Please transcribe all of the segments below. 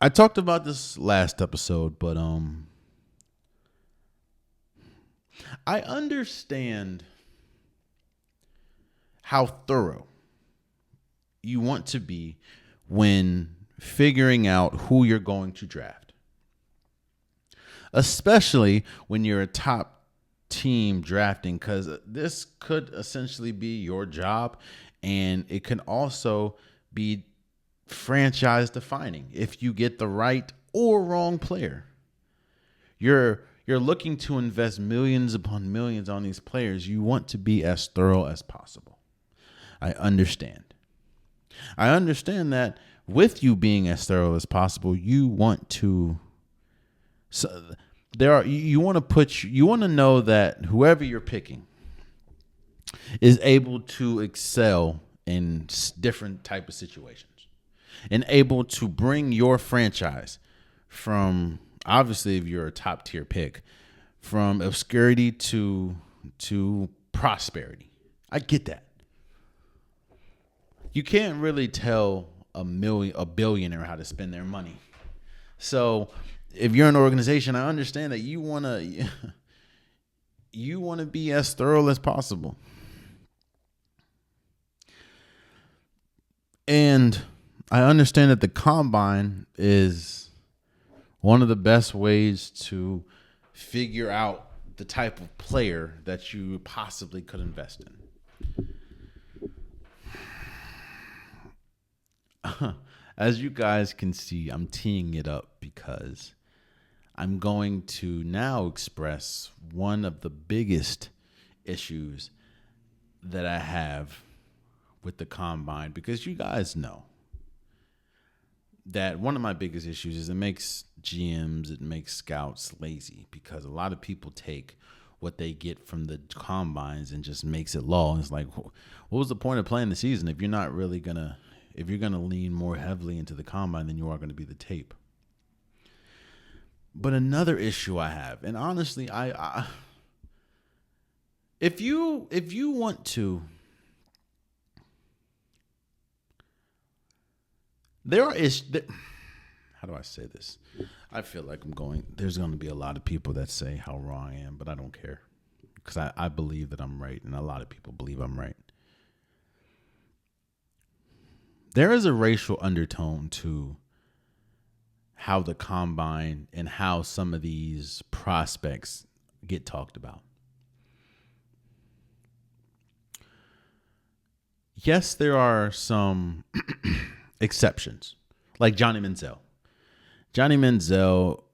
I talked about this last episode, but I understand how thorough you want to be when figuring out who you're going to draft, especially when you're a top team drafting, because this could essentially be your job, and it can also be franchise defining if you get the right or wrong player. You're looking to invest millions upon millions on these players. You want to be as thorough as possible. I understand. I understand that with you being as thorough as possible, you want to. So you want to know that whoever you're picking is able to excel in different type of situations and able to bring your franchise from, obviously, if you're a top tier pick, from obscurity to prosperity. I get that. You can't really tell a billionaire how to spend their money. So if you're an organization, I understand that you want to be as thorough as possible. And I understand that the combine is one of the best ways to figure out the type of player that you possibly could invest in. As you guys can see, I'm teeing it up because I'm going to now express one of the biggest issues that I have with the combine, because you guys know that one of my biggest issues is it makes GMs, it makes scouts lazy, because a lot of people take what they get from the combines and just makes it law. It's like, what was the point of playing the season if you're not really if you're gonna lean more heavily into the combine than you are going to be the tape? But another issue I have, and honestly, if you want to, how do I say this? I feel like there's going to be a lot of people that say how wrong I am, but I don't care, because I believe that I'm right, and a lot of people believe I'm right. There is a racial undertone to how the combine and how some of these prospects get talked about. Yes, there are some exceptions, like Johnny Manziel. Johnny Manziel,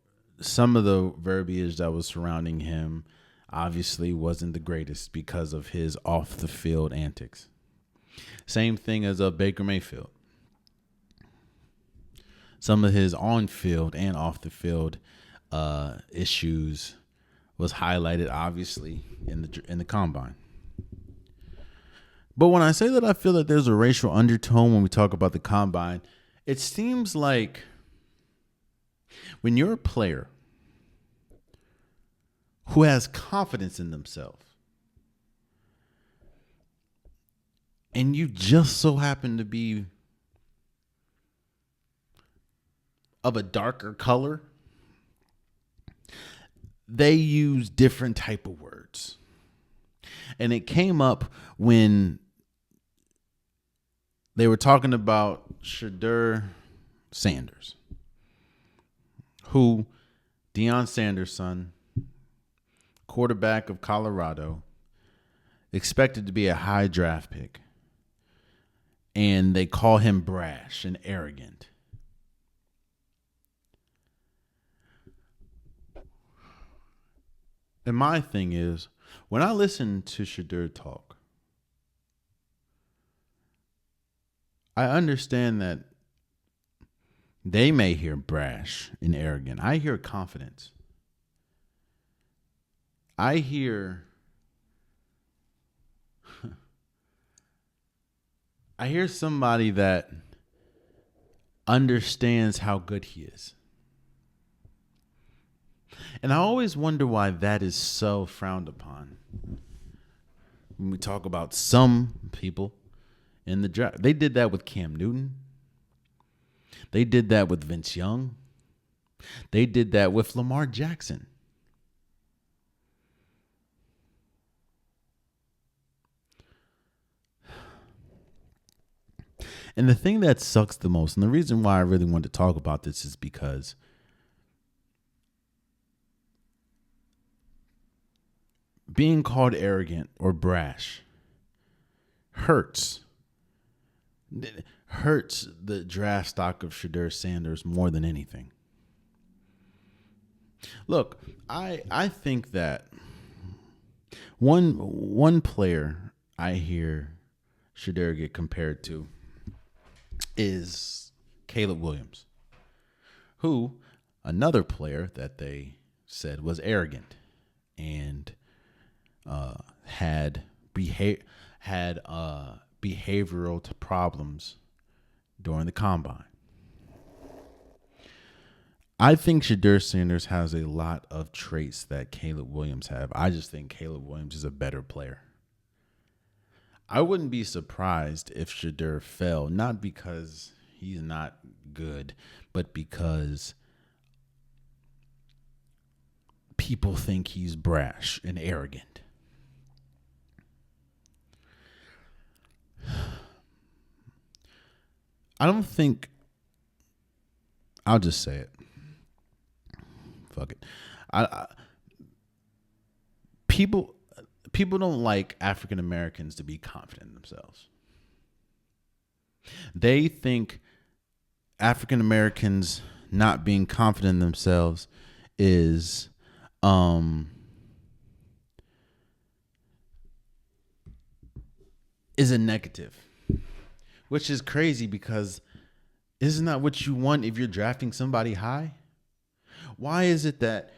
some of the verbiage that was surrounding him obviously wasn't the greatest because of his off-the-field antics. Same thing as Baker Mayfield. Some of his on-field and off-the-field issues was highlighted, obviously, in the combine. But when I say that I feel that there's a racial undertone when we talk about the combine, it seems like when you're a player who has confidence in themselves and you just so happen to be of a darker color, they use different type of words. And it came up when they were talking about Shadur Sanders, who Deion Sanders' son, quarterback of Colorado, expected to be a high draft pick. And they call him brash and arrogant. And my thing is, when I listen to Shadur talk, I understand that they may hear brash and arrogant. I hear confidence. I hear somebody that understands how good he is. And I always wonder why that is so frowned upon. When we talk about some people in the draft, they did that with Cam Newton. They did that with Vince Young. They did that with Lamar Jackson. And the thing that sucks the most, and the reason why I really wanted to talk about this is because being called arrogant or brash hurts. It hurts the draft stock of Shedeur Sanders more than anything. Look, I think that one player I hear Shedeur get compared to is Caleb Williams, who another player that they said was arrogant and had behavioral problems during the combine. I think Shedeur Sanders has a lot of traits that Caleb Williams have. I just think Caleb Williams is a better player. I wouldn't be surprised if Shedeur fell, not because he's not good, but because people think he's brash and arrogant. I don't think, I'll just say it. Fuck it. People don't like African Americans to be confident in themselves. They think African Americans not being confident in themselves is a negative, which is crazy because isn't that what you want if you're drafting somebody high? Why is it that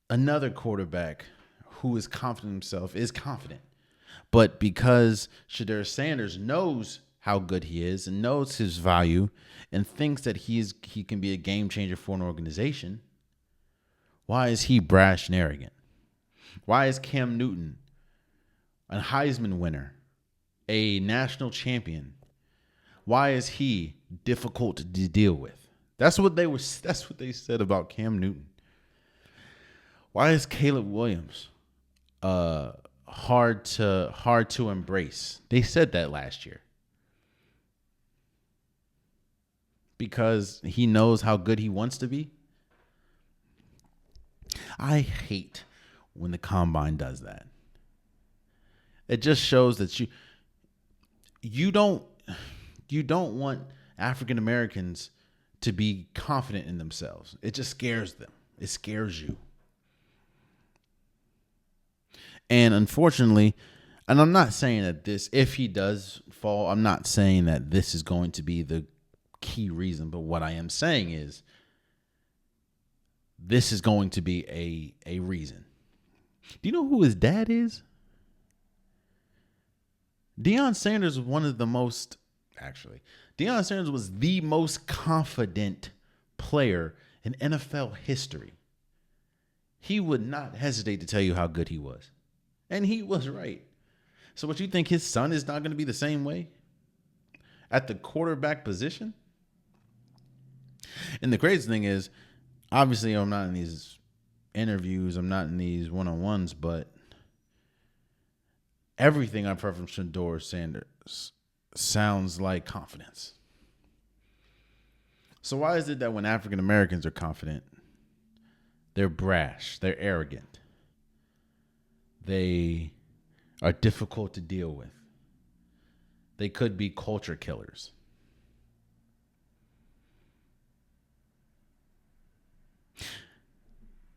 another quarterback who is confident in himself is confident, but because Shedeur Sanders knows how good he is and knows his value and thinks that he can be a game changer for an organization, why is he brash and arrogant? Why is Cam Newton, a Heisman winner, a national champion, why is he difficult to deal with? That's what they said about Cam Newton. Why is Caleb Williams hard to embrace? They said that last year. Because he knows how good he wants to be. I hate when the combine does that. It just shows that you don't want African Americans to be confident in themselves. It just scares them. It scares you. And unfortunately, and I'm not saying that if he does fall, I'm not saying that this is going to be the key reason, but what I am saying is this is going to be a reason. Do you know who his dad is? Deion Sanders was Deion Sanders was the most confident player in NFL history. He would not hesitate to tell you how good he was. And he was right. So what, you think his son is not going to be the same way at the quarterback position? And the crazy thing is, obviously I'm not in these interviews, I'm not in these one-on-ones, but everything I've heard from Shedeur Sanders sounds like confidence. So why is it that when African Americans are confident, they're brash, they're arrogant, they are difficult to deal with, they could be culture killers?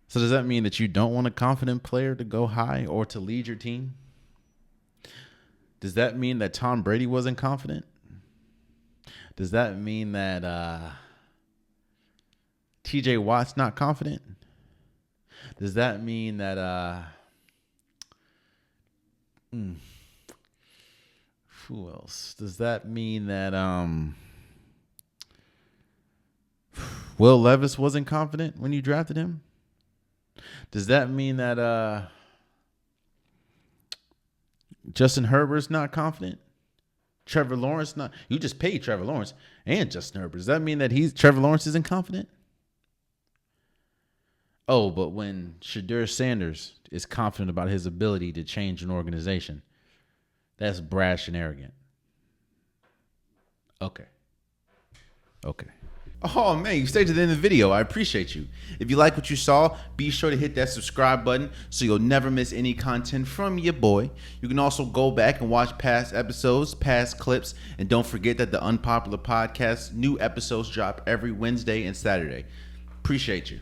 So does that mean that you don't want a confident player to go high or to lead your team? Does that mean that Tom Brady wasn't confident? Does that mean that TJ Watt's not confident? Does that mean that who else? Does that mean that Will Levis wasn't confident when you drafted him? Does that mean that Justin Herbert's not confident? Trevor Lawrence, not you just paid Trevor Lawrence and Justin Herbert. Does that mean that Trevor Lawrence isn't confident? Oh, but when Shadur Sanders is confident about his ability to change an organization, that's brash and arrogant. Okay. Okay. Oh man, you stayed to the end of the video. I appreciate you. If you like what you saw, be sure to hit that subscribe button so you'll never miss any content from your boy. You can also go back and watch past episodes, past clips, and don't forget that the Unpopular Podcast new episodes drop every Wednesday and Saturday. Appreciate you.